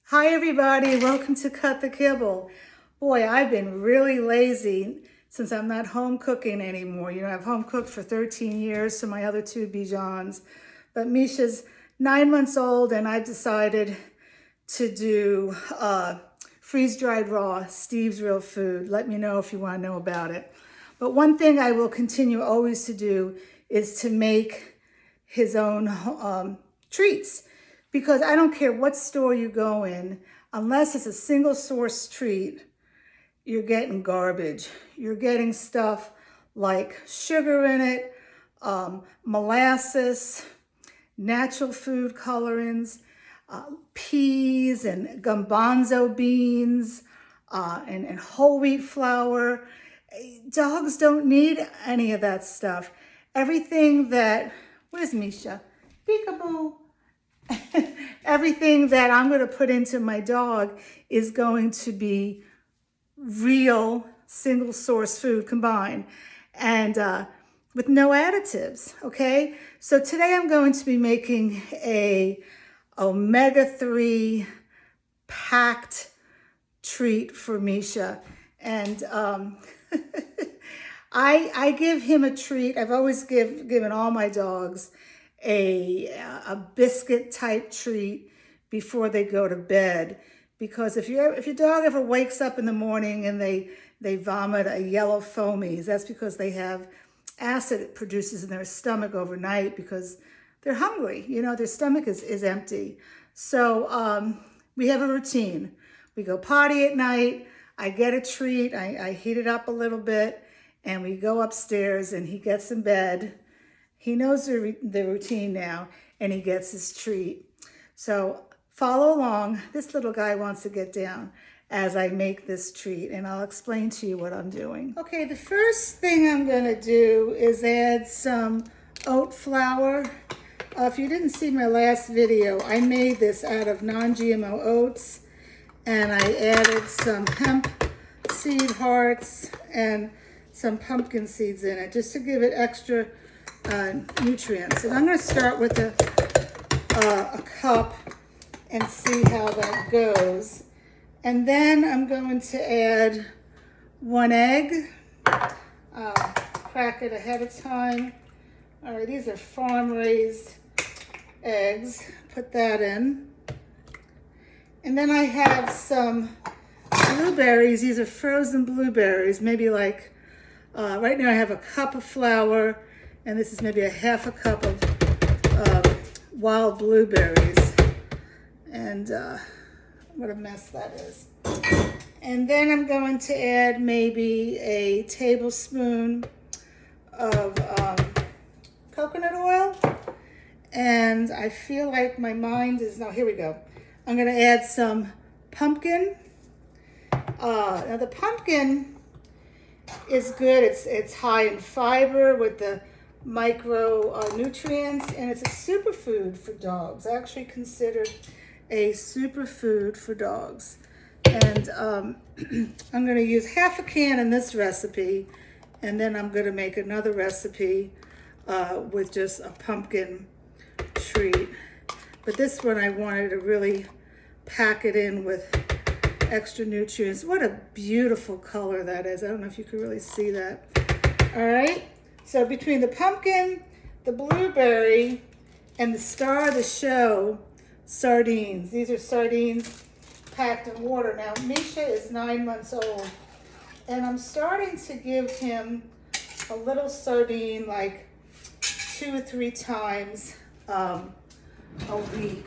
Hi everybody, welcome to Cut the Kibble. Boy, I've been really lazy since I'm not home cooking anymore. You know, I've home cooked for 13 years to my other two Bijans, but Misha's 9 months old and I've decided to do freeze-dried raw, Steve's Real Food. Let me know if you want to know about it. But one thing I will continue always to do is to make his own treats. Because I don't care what store you go in, unless it's a single source treat, you're getting garbage. You're getting stuff like sugar in it, molasses, natural food colorants, peas and garbanzo beans, and whole wheat flour. Dogs don't need any of that stuff. Everything that, where's Misha? Peekaboo. Everything that I'm going to put into my dog is going to be real single source food combined and with no additives, okay? So today I'm going to be making a omega-3 packed treat for Misha. And I give him a treat. I've always given all my dogs a biscuit type treat before they go to bed, because if your dog ever wakes up in the morning and they vomit a yellow foamies, that's because they have acid it produces in their stomach overnight because they're hungry. You know, their stomach is empty. So we have a routine. We go potty at night. I get a treat. I heat it up a little bit, and we go upstairs, and he gets in bed. He knows the routine now, and he gets his treat. So follow along. This little guy wants to get down as I make this treat, and I'll explain to you what I'm doing. Okay, the first thing I'm gonna do is add some oat flour. If you didn't see my last video, I made this out of non-GMO oats, and I added some hemp seed hearts and some pumpkin seeds in it, just to give it extra nutrients. And I'm going to start with a cup and see how that goes. And then I'm going to add 1 egg. Crack it ahead of time. All right, these are farm-raised eggs. Put that in. And then I have some blueberries. These are frozen blueberries, maybe like, right now I have a cup of flour, and this is maybe a half a cup of wild blueberries. And what a mess that is. And then I'm going to add maybe a tablespoon of coconut oil. And I feel like my mind is, now here we go. I'm gonna add some pumpkin. Now the pumpkin is good. It's high in fiber with the micronutrients, and it's a superfood for dogs. I actually consider it a superfood for dogs. And I'm going to use half a can in this recipe, and then I'm going to make another recipe with just a pumpkin treat. But this one I wanted to really pack it in with extra nutrients. What a beautiful color that is. I don't know if you can really see that. All right. So between the pumpkin, the blueberry, and the star of the show, sardines. These are sardines packed in water. Now, Misha is 9 months old, and I'm starting to give him a little sardine like 2 or 3 times a week.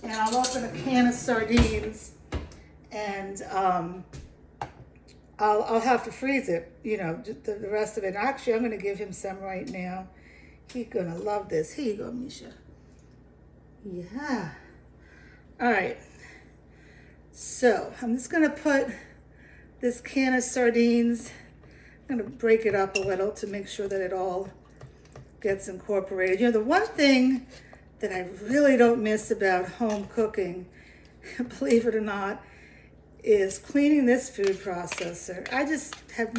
And I'll open a can of sardines, and I'll have to freeze it, you know, the rest of it. Actually, I'm going to give him some right now. He's going to love this. Here you go, Misha. Yeah. All right. So I'm just going to put this can of sardines, I'm going to break it up a little to make sure that it all gets incorporated. You know, the one thing that I really don't miss about home cooking, believe it or not, is cleaning this food processor. I just have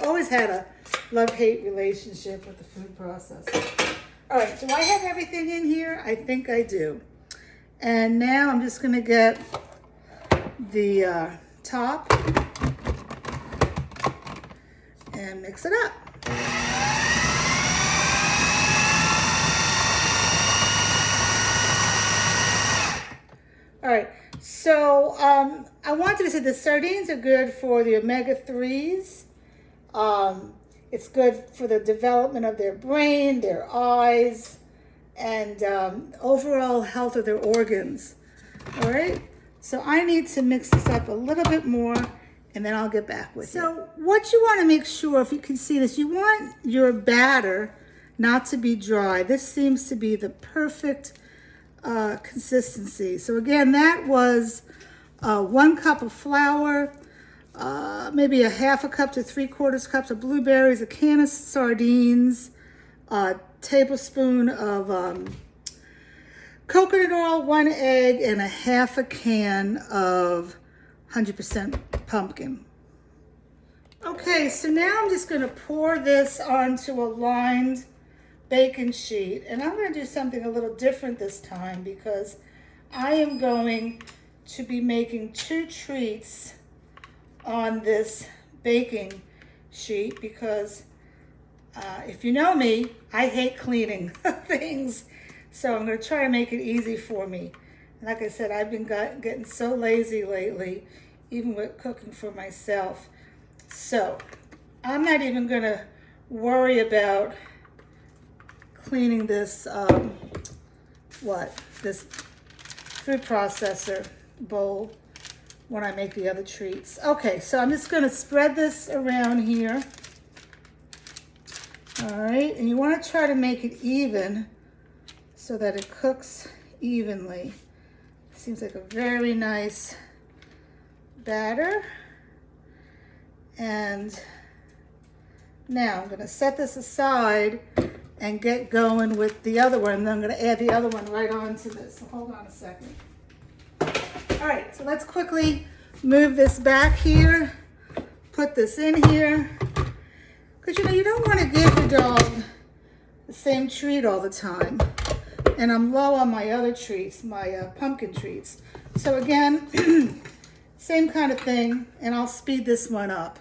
always had a love-hate relationship with the food processor. All right, do I have everything in here? I think I do. And now I'm just gonna get the top and mix it up. All right, so I wanted to say the sardines are good for the omega-3s. It's good for the development of their brain, their eyes, and overall health of their organs. All right, so I need to mix this up a little bit more and then I'll get back with you. So what you want to make sure, if you can see this, you want your batter not to be dry. This seems to be the perfect consistency. So again, that was 1 cup of flour, maybe a half a cup to 3/4 cups of blueberries, a can of sardines, a tablespoon of coconut oil, 1 egg, and a half a can of 100% pumpkin. Okay, so now I'm just going to pour this onto a lined baking sheet, and I'm going to do something a little different this time because I am going to be making 2 treats on this baking sheet because if you know me, I hate cleaning things, so I'm going to try to make it easy for me. Like I said, I've been getting so lazy lately, even with cooking for myself. So I'm not even going to worry about cleaning this, this food processor bowl when I make the other treats. Okay, so I'm just gonna spread this around here. All right, and you wanna try to make it even so that it cooks evenly. Seems like a very nice batter. And now I'm gonna set this aside and get going with the other one. And then I'm gonna add the other one right onto this. So hold on a second. All right, so let's quickly move this back here, put this in here. Because you don't want to give your dog the same treat all the time. And I'm low on my other treats, my pumpkin treats. So again, same kind of thing, and I'll speed this one up.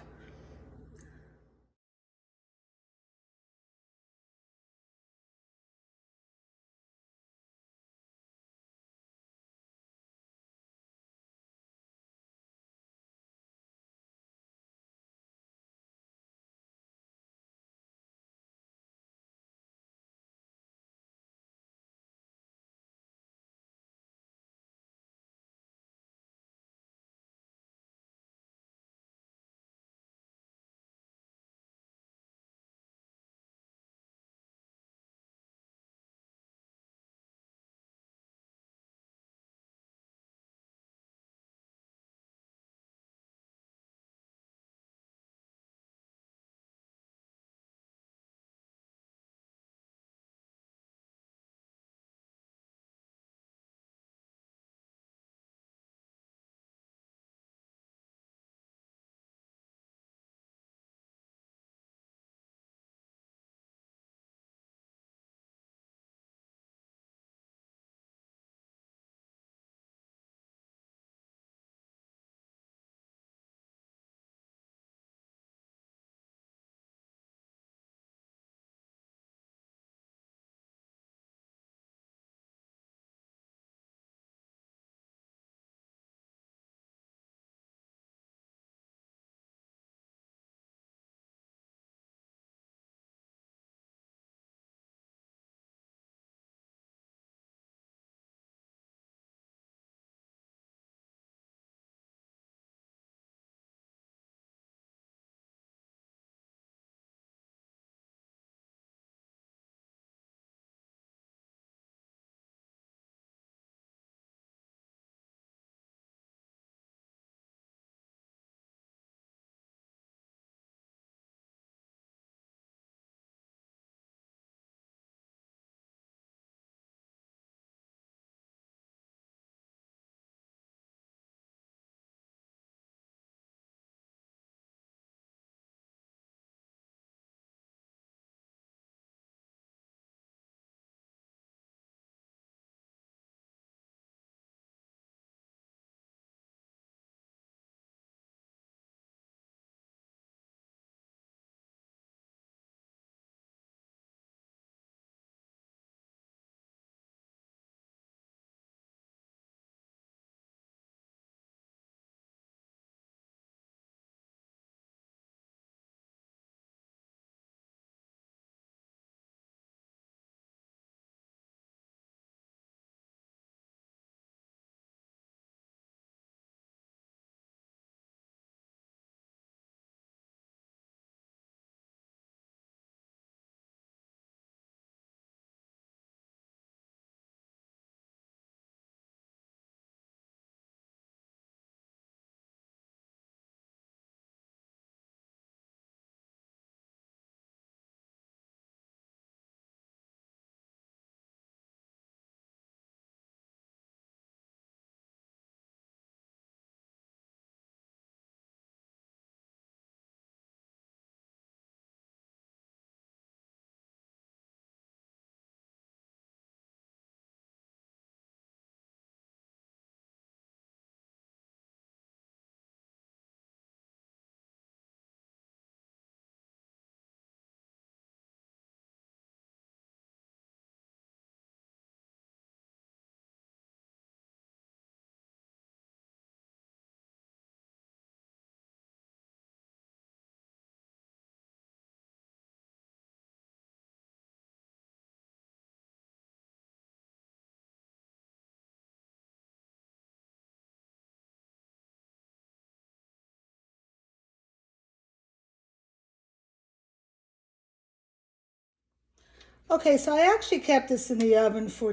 Okay, so I actually kept this in the oven for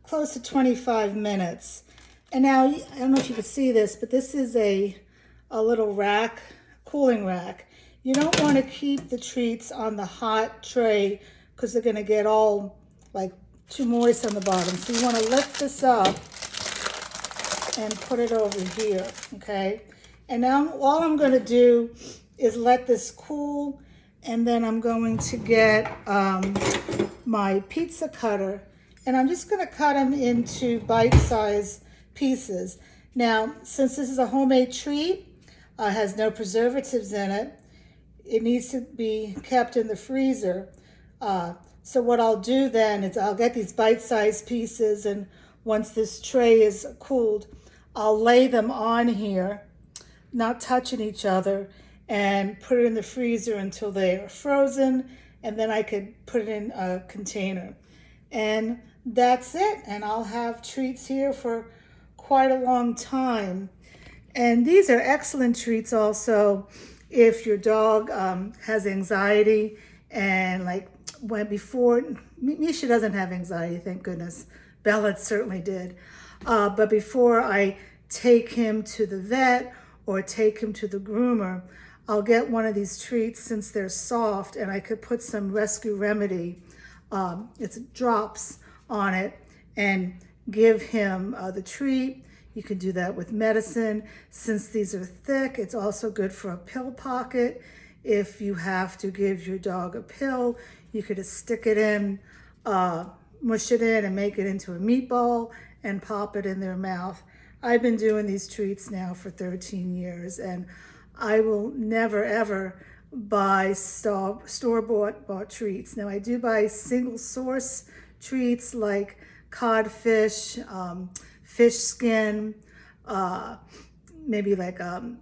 close to 25 minutes. And now, I don't know if you can see this, but this is a little rack, cooling rack. You don't want to keep the treats on the hot tray because they're going to get all like too moist on the bottom. So you want to lift this up and put it over here, okay? And now all I'm going to do is let this cool, and then I'm going to get my pizza cutter, and I'm just going to cut them into bite-sized pieces. Now, since this is a homemade treat, has no preservatives in it, it needs to be kept in the freezer. So what I'll do then is I'll get these bite-sized pieces, and once this tray is cooled, I'll lay them on here, not touching each other, and put it in the freezer until they are frozen, and then I could put it in a container. And that's it, and I'll have treats here for quite a long time. And these are excellent treats also if your dog has anxiety, and like before, Misha doesn't have anxiety, thank goodness. Bella certainly did. But before I take him to the vet or take him to the groomer, I'll get one of these treats since they're soft, and I could put some Rescue Remedy, it's drops on it, and give him the treat. You can do that with medicine. Since these are thick, it's also good for a pill pocket. If you have to give your dog a pill, you could just stick it in, mush it in and make it into a meatball and pop it in their mouth. I've been doing these treats now for 13 years, and I will never ever buy store-bought treats. Now I do buy single source treats like codfish, fish skin, maybe like a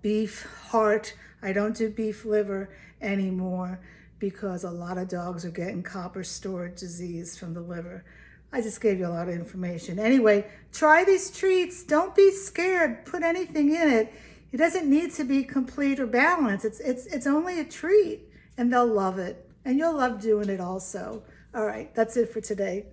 beef heart. I don't do beef liver anymore because a lot of dogs are getting copper storage disease from the liver. I just gave you a lot of information. Anyway, try these treats. Don't be scared. Put anything in it. It doesn't need to be complete or balanced. It's only a treat, and they'll love it. And you'll love doing it also. All right, that's it for today.